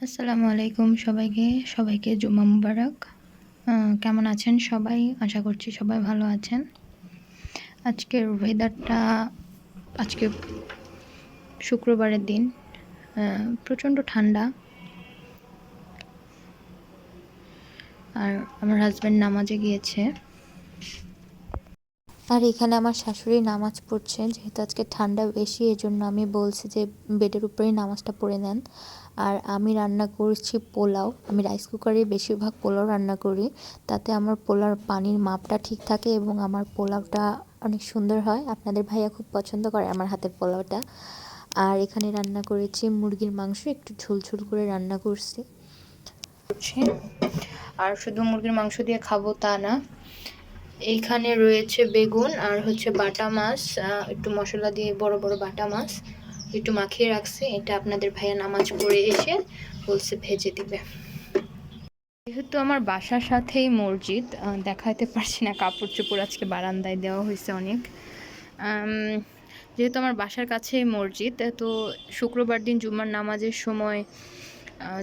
আসসালামু আলাইকুম সবাইকে জুম্মা মুবারক। কেমন আছেন সবাই? আশা করছি সবাই ভালো আছেন। আজকের ওয়েদারটা আজকে শুক্রবারের দিন, প্রচণ্ড ঠান্ডা। আর আমার হাজব্যান্ড নামাজে গিয়েছে। আর এখানে আমার শাশুড়ি নামাজ পড়ছে। যেহেতু আজকে ঠান্ডা বেশি, এজন্য আমি বলছি যে বেডের উপরেই নামাজটা পড়ে নেন। আর আমি রান্না করছি পোলাও। আমি রাইস কুকারে বেশিরভাগ পোলাও রান্না করি, তাতে আমার পোলাওর পানির মাপটা ঠিক থাকে এবং আমার পোলাওটা অনেক সুন্দর হয়। আপনাদের ভাইয়া খুব পছন্দ করে আমার হাতের পোলাওটা। আর এখানে রান্না করেছি মুরগির মাংস, একটু ঝোল করে রান্না করছি। আর শুধু মুরগির মাংস দিয়ে খাবো তা না, এইখানে রয়েছে বেগুন আর বাটা মাছ, একটু মশলা দিয়ে বড় বড় বাটা মাছ একটু মাখিয়ে রাখছি। এটা আপনাদের ভাইয়া নামাজ পড়ে এসে বলছে ভেজে দিবে। যেহেতু আমার বাসার সাথেই মসজিদ, দেখাতে পারছি না, কাপড় চোপড় আজকে বারান্দায় দেওয়া হয়েছে অনেক। যেহেতু আমার বাসার কাছেই মসজিদ, তো শুক্রবার দিন জুম্মার নামাজের সময়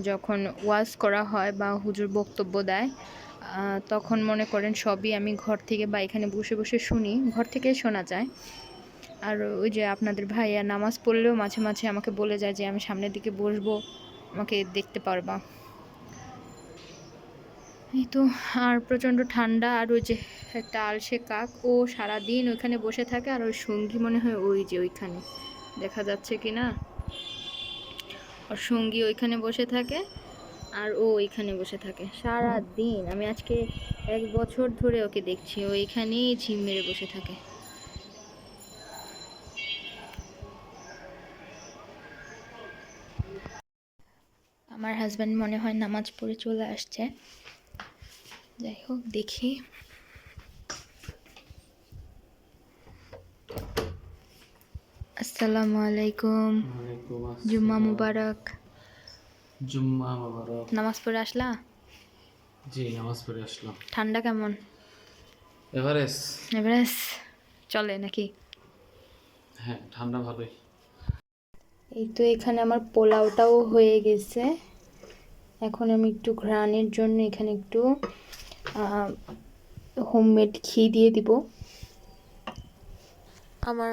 যখন ওয়াজ করা হয় বা হুজুর বক্তব্য দেয়, তখন মনে করেন সবই আমি ঘর থেকে বা এখানে বসে বসে শুনি, ঘর থেকে শোনা যায়। আর ওই যে আপনাদের ভাইয়া নামাজ পড়লেও মাঝে মাঝে আমাকে বলে যায় যে আমি সামনের দিকে বসবো, আমাকে দেখতে পারবা। এই তো। আর প্রচণ্ড ঠান্ডা। আর ওই যে একটা আলসে কাক, ও সারাদিন ওইখানে বসে থাকে। আর ওর সঙ্গী মনে হয় ওই যে ওইখানে, দেখা যাচ্ছে কি না, ওর সঙ্গী ওইখানে বসে থাকে আর ও ওইখানে বসে থাকে সারা দিন। আমি আজকে 1 বছর ধরে ওকে দেখছি, ও এখানেই ঝিম মেরে বসে থাকে। আমার হাজব্যান্ড মনে হয় নামাজ পড়ে চলে আসছে। যাই হোক, দেখি। আসসালামু আলাইকুম। জুম্মা মুবারক। জুম্মা মুবারক। নামাজ পড়ে আসলা? জি, নামাজ পড়ে আসলাম। ঠান্ডা কেমন? এভারেস্ট। এভারেস্ট চলে নাকি? হ্যাঁ, ঠান্ডা ভালোই। এই তো, এখানে আমার পোলাওটাও হয়ে গেছে। এখন আমি একটু ঘ্রাণের জন্য এখানে একটু হোমমেড ঘি দিয়ে দিব। আমার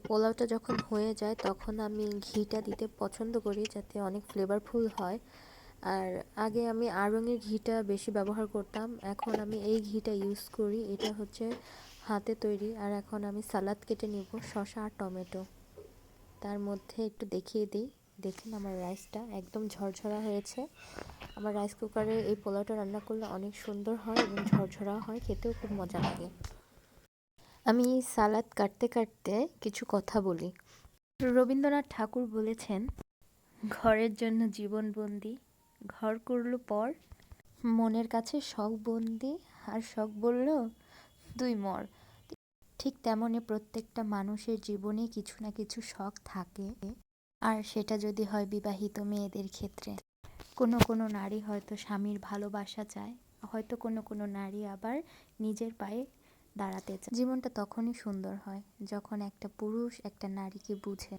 পোলাওটা যখন হয়ে যায় তখন আমি ঘিটা দিতে পছন্দ করি, যাতে অনেক ফ্লেভারফুল হয়। আর আগে আমি আড়ঙের ঘিটা বেশি ব্যবহার করতাম, এখন আমি এই ঘিটা ইউজ করি। এটা হাতে তৈরি। আর এখন আমি সালাদ কেটে নিব, শসা আর টমেটো। তার মধ্যে একটু দেখিয়ে দিই, দেখেন আমার রাইসটা একদম ঝরঝরা হয়েছে। আমার রাইস কুকারে এই পোলাওটা রান্না করলে অনেক সুন্দর হয় এবং ঝরঝরা হয়, খেতেও খুব মজা লাগে। আমি সালাদ কাটতে কাটতে কিছু কথা বলি। রবীন্দ্রনাথ ঠাকুর বলেছেন, ঘরের জন্য জীবন বন্দি, ঘর করল পর, মনের কাছে শখ বন্দি, আর শখ বলল তুই মর। ঠিক তেমনই প্রত্যেকটা মানুষের জীবনে কিছু না কিছু শখ থাকে। আর সেটা যদি হয় বিবাহিত মেয়েদের ক্ষেত্রে, কোনো নারী হয়তো স্বামীর ভালোবাসা চায়, হয়তো কোনো নারী আবার নিজের পায়ে দাঁড়াতে চায়। জীবনটা তখনই সুন্দর হয় যখন একটা পুরুষ একটা নারীকে বুঝে।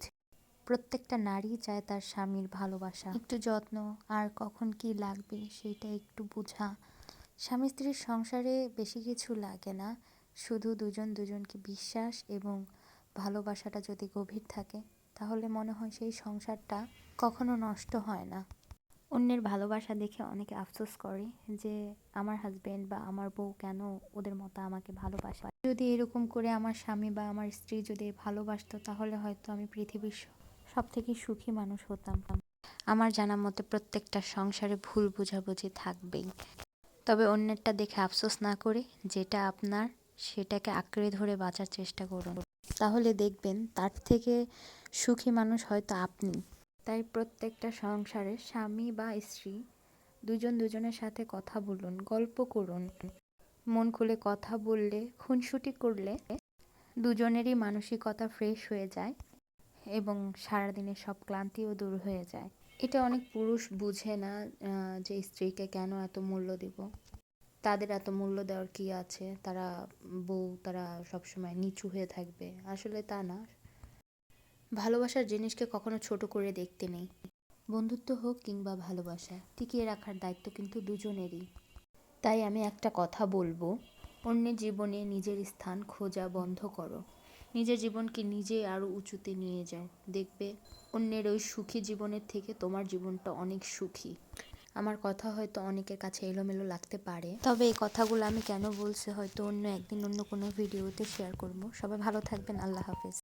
প্রত্যেকটা নারী চায় তার স্বামীর ভালোবাসা, একটু যত্ন, আর কখন কি লাগবে সেটা একটু বোঝা। স্বামী স্ত্রীর সংসারে বেশি কিছু লাগে না, শুধু দুজনকে বিশ্বাস এবং ভালোবাসাটা যদি গভীর থাকে, তাহলে মনে হয় সেই সংসারটা কখনো নষ্ট হয় না। অন্যের ভালোবাসা দেখে অনেকে আফসোস করে যে আমার হাজবেন্ড বা আমার বউ কেন ওদের মতো আমাকে ভালোবাসে। যদি এরকম করে আমার স্বামী বা আমার স্ত্রী যদি ভালোবাসতো, তাহলে হয়তো আমি পৃথিবীর সবথেকে সুখী মানুষ হতাম। আমার জানা মতে প্রত্যেকটা সংসারে ভুল বোঝাবুঝি থাকবেই, তবে অন্যেরটা দেখে আফসোস না করে যেটা আপনার সেটাকে আঁকড়ে ধরে বাঁচার চেষ্টা করুন, তাহলে দেখবেন তার থেকে সুখী মানুষ হয়তো আপনি। তাই প্রত্যেকটা সংসারে স্বামী বা স্ত্রী দুজনের সাথে কথা বলুন, গল্প করুন। মন খুলে কথা বললে, খুনসুটি করলে দুজনেরই মানসিকতা ফ্রেশ হয়ে যায় এবং সারাদিনের সব ক্লান্তিও দূর হয়ে যায়। এটা অনেক পুরুষ বুঝে না, যে স্ত্রীকে কেন এত মূল্য দিব, তাদের এত মূল্য দেওয়ার কি আছে, তারা সবসময় নিচু হয়ে থাকবে। আসলে তা না। ভালোবাসার জিনিসকে কখনো ছোট করে দেখতে নেই, বন্ধুত্ব হোক কিংবা ভালোবাসা, টিকিয়ে রাখার দায়িত্ব কিন্তু দুজনেরই। তাই আমি একটা কথা বলবো, অন্যের জীবনে নিজের স্থান খোঁজা বন্ধ করো। নিজের জীবনকে নিজে আরও উঁচুতে নিয়ে যাও, দেখবে অন্যের ওই সুখী জীবনের থেকে তোমার জীবনটা অনেক সুখী। আমার কথা হয়তো অনেকের কাছে এলোমেলো লাগতে পারে, তবে এই কথাগুলো আমি কেন বলছি হয়তো অন্য একদিন অন্য কোনো ভিডিওতে শেয়ার করব। সবাই ভালো থাকবেন, আল্লাহ হাফেজ।